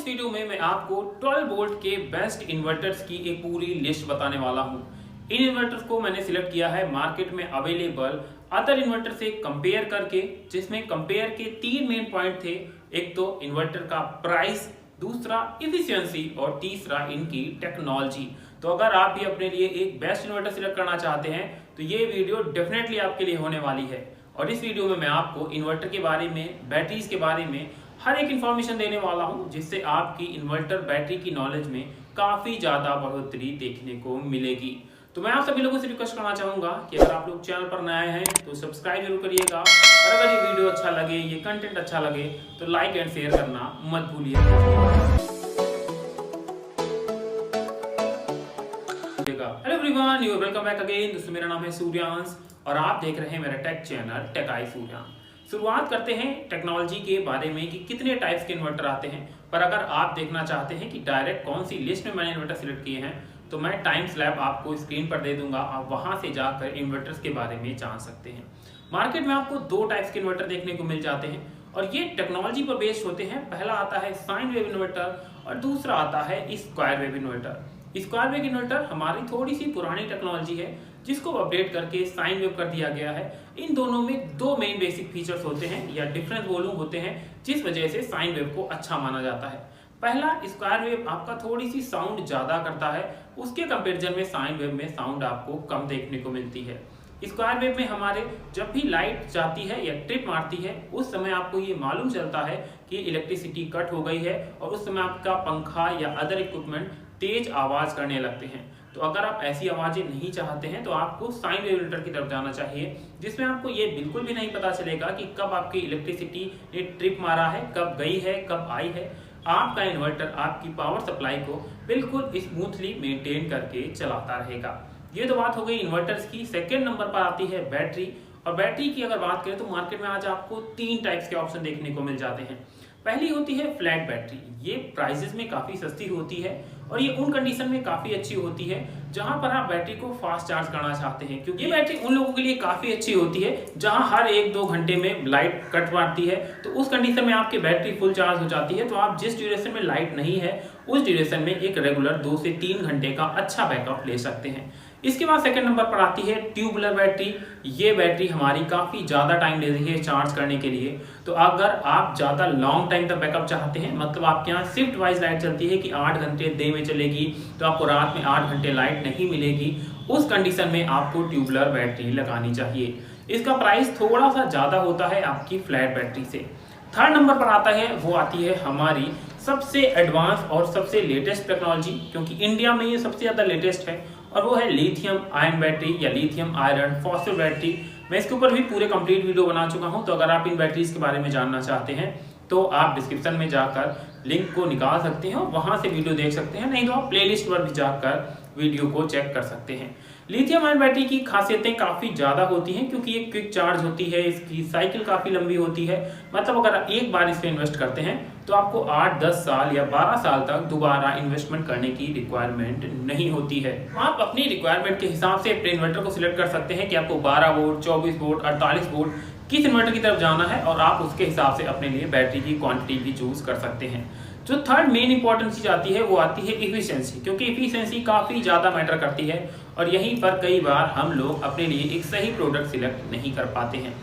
Video में मैं आपको 12 वोल्ट के बेस्ट इन्वर्टर्स की एक पूरी लिस्ट बताने वाला हूं। इन इन्वर्टर्स को मैंने सिलेक्ट किया है मार्केट में अवेलेबल अदर इन्वर्टर से कंपेयर करके, जिसमें कंपेयर के 3 मेन पॉइंट थे। एक तो इन्वर्टर का प्राइस, दूसरा इफिशियंसी और तीसरा इनकी टेक्नोलॉजी। तो अगर आप भी अपने लिए एक बेस्ट इन्वर्टर सिलेक्ट करना चाहते हैं तो ये वीडियो डेफिनेटली आपके लिए होने वाली है। और इस वीडियो में मैं आपको इन्वर्टर के बारे में, बैटरीज के बारे में हर एक इंफॉर्मेशन देने वाला हूं, जिससे आपकी इन्वर्टर बैटरी की नॉलेज में काफी ज्यादा बढ़ोतरी देखने को मिलेगी। तो मैं आप सभी लोगों से रिक्वेस्ट करना चाहूंगा कि अगर आप लोग चैनल पर नए हैं तो सब्सक्राइब जरूर करिएगा, और अगर ये वीडियो अच्छा लगे, ये कंटेंट अच्छा लगे तो लाइक एंड शेयर करना मत भूलिएगा। Hello everyone, you welcome back again. दोस्तों मेरा नाम है सूर्यांश और आप देख रहे हैं मेरा tech channel tech I Suryansh. शुरुआत करते हैं टेक्नोलॉजी के बारे में कि कितने टाइप्स के इन्वर्टर आते हैं। पर अगर आप देखना चाहते हैं कि डायरेक्ट कौन सी लिस्ट में मैंने इन्वर्टर सिलेक्ट किए हैं तो मैं टाइम स्लैब आपको स्क्रीन पर दे दूंगा, आप वहां से जाकर इन्वर्टर्स के बारे में जान सकते हैं। मार्केट में आपको 2 टाइप्स के इन्वर्टर देखने को मिल जाते हैं और ये टेक्नोलॉजी पर बेस्ड होते हैं। पहला आता है साइन वेव इन्वर्टर और दूसरा आता है square wave inverter. Square wave inverter हमारी थोड़ी सी पुरानी टेक्नोलॉजी है जिसको अपडेट करके साइन वेव कर दिया गया है। इन दोनों में 2 मेन बेसिक फीचर्स होते हैं या डिफरेंट वॉल्यूम होते हैं, जिस वजह से साइन वेव को अच्छा माना जाता है। पहला, स्क्वायर वेव आपका थोड़ी सी साउंड ज्यादा करता है, उसके कंपैरिजन में साइन वेव में साउंड आपको कम देखने को मिलती है। स्क्वायर वेव में हमारे जब भी लाइट जाती है या ट्रिप मारती है उस समय आपको ये मालूम चलता है कि इलेक्ट्रिसिटी कट हो गई है और उस समय आपका पंखा या अदर इक्विपमेंट तेज आवाज करने लगते हैं। तो अगर आप ऐसी आवाजें नहीं चाहते हैं तो आपको साइन वेव इन्वर्टर की तरफ जाना चाहिए, जिसमें आपको ये बिल्कुल भी नहीं पता चलेगा कि कब आपकी इलेक्ट्रिसिटी ने ट्रिप मारा है, कब गई है, कब आई है। आपका इन्वर्टर आपकी पावर सप्लाई को बिल्कुल स्मूथली मेंटेन करके चलाता रहेगा। ये तो बात हो गई इन्वर्टर्स की। सेकेंड नंबर पर आती है बैटरी। और बैटरी की अगर बात करें तो मार्केट में आज आपको 3 टाइप्स के ऑप्शन देखने को मिल जाते हैं। पहली होती है फ्लैट बैटरी। ये प्राइसेस में काफी सस्ती होती है और ये उन कंडीशन में काफी अच्छी होती है जहां पर आप बैटरी को फास्ट चार्ज करना चाहते हैं, क्योंकि ये बैटरी उन लोगों के लिए काफी अच्छी होती है जहां हर 1-2 घंटे में लाइट कट मारती है। तो उस कंडीशन में आपकी बैटरी फुल चार्ज हो जाती है, तो आप जिस ड्यूरेशन में लाइट नहीं है उस ड्यूरेशन में एक रेगुलर 2 से 3 घंटे का अच्छा बैकअप ले सकते हैं। इसके बाद सेकंड नंबर पर आती है ट्यूबुलर बैटरी। ये बैटरी हमारी काफी ज्यादा टाइम लेती है चार्ज करने के लिए। तो अगर आप ज्यादा लॉन्ग टाइम तक बैकअप चाहते हैं, मतलब आपके यहाँ शिफ्ट वाइज लाइट चलती है कि 8 घंटे दिन में चलेगी तो आपको रात में 8 घंटे लाइट नहीं मिलेगी, उस कंडीशन में आपको ट्यूबुलर बैटरी लगानी चाहिए। इसका प्राइस थोड़ा सा ज्यादा होता है आपकी फ्लैट बैटरी से। थर्ड नंबर पर आता है, वो आती है हमारी सबसे एडवांस और सबसे लेटेस्ट टेक्नोलॉजी, क्योंकि इंडिया में ये सबसे ज्यादा लेटेस्ट है, और वो है लिथियम आयन बैटरी या लिथियम आयरन फॉस्फेट बैटरी। मैं इसके ऊपर भी पूरे कंप्लीट वीडियो बना चुका हूं, तो अगर आप इन बैटरीज के बारे में जानना चाहते हैं तो आप डिस्क्रिप्शन में जाकर लिंक को निकाल सकते हैं और वहां से वीडियो देख सकते हैं, नहीं तो आप प्लेलिस्ट पर भी जाकर वीडियो को चेक कर सकते हैं। लिथियम आयन बैटरी की खासियतें काफी ज्यादा होती हैं, क्योंकि ये क्विक चार्ज होती है, इसकी साइकिल काफी लंबी होती है। मतलब अगर आप एक बार इस पे इन्वेस्ट करते हैं तो आपको 8-10 साल या 12 साल तक दोबारा इन्वेस्टमेंट करने की रिक्वायरमेंट नहीं होती है। आप अपनी रिक्वायरमेंट के हिसाब से अपने इन्वर्टर को सिलेक्ट कर सकते हैं कि आपको 12 वोल्ट, 24 वोल्ट, 48 वोल्ट किस इन्वर्टर की तरफ जाना है, और आप उसके हिसाब से अपने लिए बैटरी की क्वांटिटी भी चूज कर सकते हैं। जो थर्ड मेन इंपॉर्टेंट चीज आती है वो आती है इफिशियंसी, क्योंकि इफिशियंसी काफी ज्यादा मैटर करती है और यहीं पर कई बार हम लोग अपने लिए एक सही प्रोडक्ट सिलेक्ट नहीं कर पाते हैं।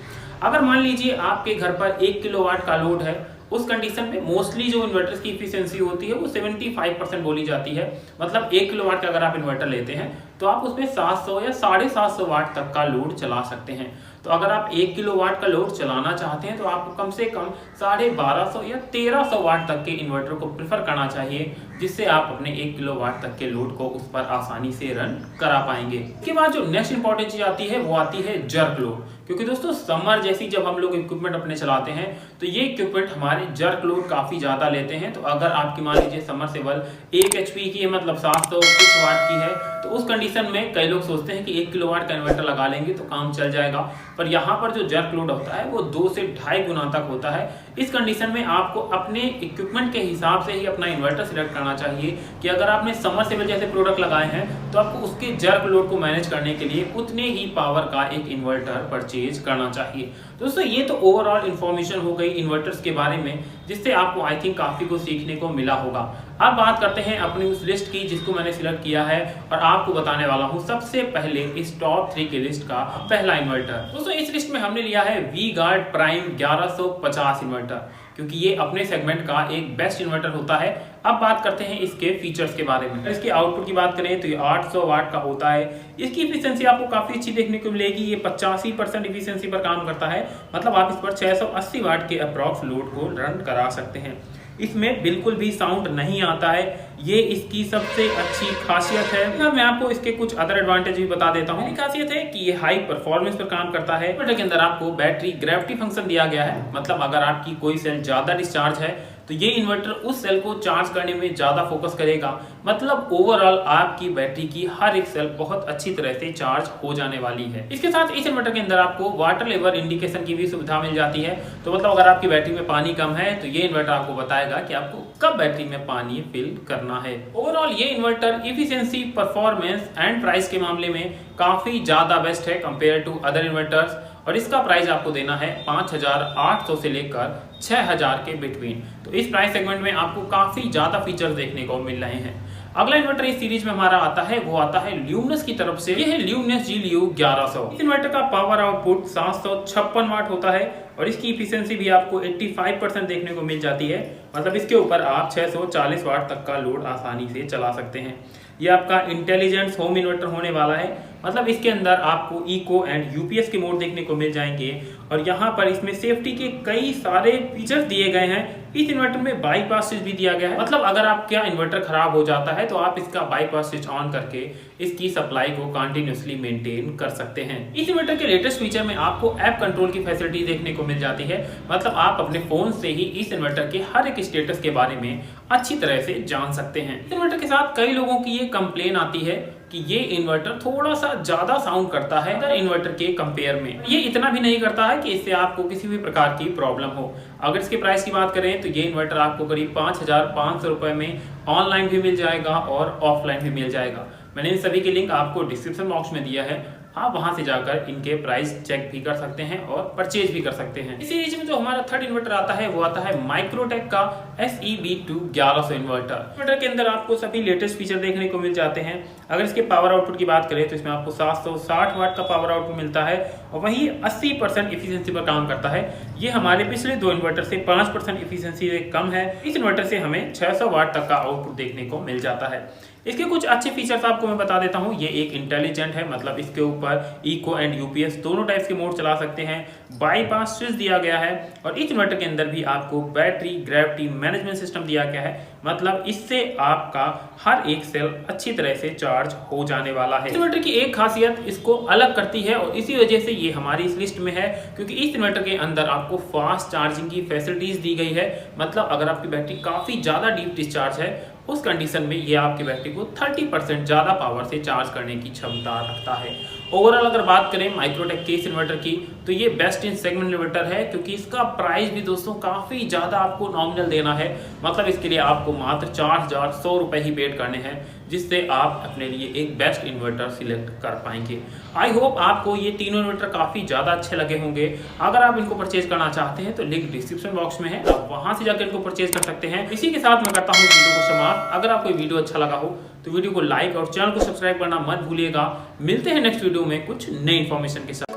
अगर मान लीजिए आपके घर पर 1 किलोवाट का लोड है, उस कंडीशन में मोस्टली जो इन्वर्टर्स की इफिशियंसी होती है वो 75% बोली जाती है। मतलब 1 किलोवाट का अगर आप इन्वर्टर लेते हैं तो आप उसमें 700 या 750 वाट तक का लोड चला सकते हैं। तो अगर आप 1 किलोवाट का लोड चलाना चाहते हैं तो आपको कम से कम 1250 या 1300 वाट तक के इन्वर्टर को प्रेफर करना चाहिए, जिससे आप अपने 1 किलोवाट तक के लोड को उस पर आसानी से रन करा पाएंगे। इसके बाद जो नेक्स्ट इंपॉर्टेंट चीज आती है वो आती है जर्क लोड, क्योंकि दोस्तों समर जैसी जब हम लोग इक्विपमेंट अपने चलाते हैं तो ये इक्विपमेंट हमारे जर्क लोड काफी ज्यादा लेते हैं। तो अगर आपकी मान लीजिए समरसेबल 1 HP की है, मतलब 700 कुछ वाट की है, तो उस कंडीशन में कई लोग सोचते हैं कि 1 किलोवाट का इन्वर्टर लगा लेंगे तो काम चल जाएगा, पर यहाँ पर जो जर्क लोड होता है वो 2 से 2.5 गुना तक होता है। इस कंडीशन में आपको अपने इक्विपमेंट के हिसाब से ही अपना इन्वर्टर सिलेक्ट करना चाहिए कि अगर आपने समरसेबल जैसे प्रोडक्ट लगाए हैं तो आपको उसके जर्क लोड को मैनेज करने के लिए उतने ही पावर का एक इन्वर्टर परचेज परचेज करना चाहिए। दोस्तों ये तो ओवरऑल इन्फॉर्मेशन हो गई इन्वर्टर्स के बारे में, जिससे आपको आई थिंक काफ़ी कुछ सीखने को मिला होगा। अब बात करते हैं अपनी उस लिस्ट की जिसको मैंने सिलेक्ट किया है और आपको बताने वाला हूं सबसे पहले इस टॉप 3 की लिस्ट का पहला इन्वर्टर। दोस्तों इस लिस्ट में हमने लिया है वी गार्ड प्राइम 1150 इन्वर्टर, क्योंकि ये अपने सेगमेंट का एक बेस्ट इन्वर्टर होता है। अब बात करते हैं इसके फीचर्स के बारे में। इसके आउटपुट की बात करें तो ये 800 वाट का होता है। इसकी इफिशियंसी आपको काफी अच्छी देखने को मिलेगी। ये 85% इफिशियंसी पर काम करता है, मतलब आप इस पर 680 वाट के अप्रॉक्स लोड को रन करा सकते हैं। इसमें बिल्कुल भी साउंड नहीं आता है, ये इसकी सबसे अच्छी खासियत है। अब मैं आपको इसके कुछ अदर एडवांटेज भी बता देता हूँ। खासियत है कि ये हाई परफॉर्मेंस पर काम करता है। इन्वर्टर के अंदर आपको बैटरी ग्रेविटी फंक्शन दिया गया है, मतलब अगर आपकी कोई सेल ज्यादा डिस्चार्ज है तो ये इन्वर्टर उस सेल को चार्ज करने में ज्यादा फोकस करेगा, मतलब ओवरऑल आपकी बैटरी की हर एक सेल बहुत अच्छी तरह से चार्ज हो जाने वाली है। इसके साथ इस इन्वर्टर के अंदर आपको वाटर लेवल इंडिकेशन की भी सुविधा मिल जाती है, तो मतलब अगर आपकी बैटरी में पानी कम है तो ये इन्वर्टर आपको बताएगा कि आपको कब बैटरी में पानी फिल करना है। ओवरऑल ये inverter efficiency, performance and price के मामले में काफी ज्यादा बेस्ट है कंपेयर टू अदर इन्वर्टर्स, और इसका प्राइस आपको देना है 5800 से लेकर 6000 के बिटवीन। तो इस प्राइस सेगमेंट में आपको काफी ज्यादा फीचर्स देखने को मिल रहे हैं। अगला इन्वर्टर इस सीरीज में हमारा आता है, वो आता है ल्यूमिनस की तरफ से। ये है ल्यूमिनस GLU 1100। इस इन्वर्टर का पावर आउटपुट 756 वाट होता है और इसकी इफिशियंसी भी आपको 85% देखने को मिल जाती है, मतलब इसके ऊपर आप 640 वाट तक का लोड आसानी से चला सकते हैं। ये आपका इंटेलिजेंट होम इन्वर्टर होने वाला है, मतलब इसके अंदर आपको इको एंड यूपीएस के मोड देखने को मिल जाएंगे और यहाँ पर इसमें सेफ्टी के कई सारे फीचर्स दिए गए हैं। इस इन्वर्टर में बाईपास स्विच भी दिया गया है, मतलब अगर आपका इन्वर्टर खराब हो जाता है तो आप इसका बाईपास स्विच ऑन करके इसकी सप्लाई को कंटिन्यूअसली मेंटेन कर सकते हैं। इस इन्वर्टर के लेटेस्ट फीचर में आपको ऐप कंट्रोल की फैसिलिटी देखने को मिल जाती है, मतलब आप अपने फोन से ही इस इन्वर्टर के हर एक स्टेटस के बारे में अच्छी तरह से जान सकते हैं। इस इन्वर्टर के साथ कई लोगों की ये कंप्लेन आती है कि ये इन्वर्टर थोड़ा सा ज्यादा साउंड करता है अदर इन्वर्टर के कंपेयर में। ये इतना भी नहीं करता है कि इससे आपको किसी भी प्रकार की प्रॉब्लम हो। अगर इसके प्राइस की बात करें तो ये इन्वर्टर आपको करीब 5500 रुपए में ऑनलाइन भी मिल जाएगा और ऑफलाइन भी मिल जाएगा। मैंने इन सभी के लिंक आपको डिस्क्रिप्शन बॉक्स में दिया है, आप वहां से जाकर इनके प्राइस चेक भी कर सकते हैं और परचेज भी कर सकते हैं। इसी सीरीज में जो हमारा थर्ड इन्वर्टर आता है वो आता है माइक्रोटेक का SEB2 1100 इन्वर्टर। इन्वर्टर के अंदर आपको सभी लेटेस्ट फीचर देखने को मिल जाते हैं। अगर इसके पावर आउटपुट की बात करें तो इसमें आपको 760 वाट का पावर आउटपुट मिलता है और वही 80% इफिशियंसी पर काम करता है। ये हमारे पिछले 2 इन्वर्टर से 5% इफिशियंसी कम है। इस इन्वर्टर से हमें 600 वाट तक का आउटपुट देखने को मिल जाता है। इसके कुछ अच्छे फीचर्स आपको मैं बता देता हूँ। ये एक इंटेलिजेंट है, मतलब इसके ऊपर इको एंड यूपीएस दोनों टाइप्स के मोड चला सकते हैं। बाईपास स्विच दिया गया है और इस इन्वर्टर के अंदर भी आपको बैटरी ग्रेविटी मैनेजमेंट सिस्टम दिया गया है, मतलब इससे आपका हर एक सेल अच्छी तरह से चार्ज हो जाने वाला है। इस इन्वर्टर की एक खासियत इसको अलग करती है और इसी वजह से ये हमारी इस लिस्ट में है, क्योंकि इस इन्वर्टर के अंदर आपको फास्ट चार्जिंग की फैसिलिटीज दी गई है। मतलब अगर आपकी बैटरी काफी ज्यादा डीप डिस्चार्ज है उस कंडीशन में ये आपकी बैटरी को 30% ज्यादा पावर से चार्ज करने की क्षमता रखता है। ओवरऑल अगर बात करें माइक्रोटेक के इस इन्वर्टर की तो ये बेस्ट इन सेगमेंट इन्वर्टर है, क्योंकि इसका प्राइस भी दोस्तों काफी ज्यादा आपको नॉमिनल देना है, मतलब इसके लिए आपको मात्र 4100 रुपए ही पेड करने हैं, जिससे आप अपने लिए एक बेस्ट इन्वर्टर सिलेक्ट कर पाएंगे। आई होप आपको ये तीनों इन्वर्टर काफी ज्यादा अच्छे लगे होंगे। अगर आप इनको परचेज करना चाहते हैं तो लिंक डिस्क्रिप्शन बॉक्स में है, आप वहां से जाकर इनको परचेज कर सकते हैं। इसी के साथ मैं करता हूँ वीडियो को समाप्त। अगर आपको वीडियो अच्छा लगा हो तो वीडियो को लाइक और चैनल को सब्सक्राइब करना मत भूलिएगा। मिलते हैं नेक्स्ट वीडियो में कुछ नई इन्फॉर्मेशन के साथ।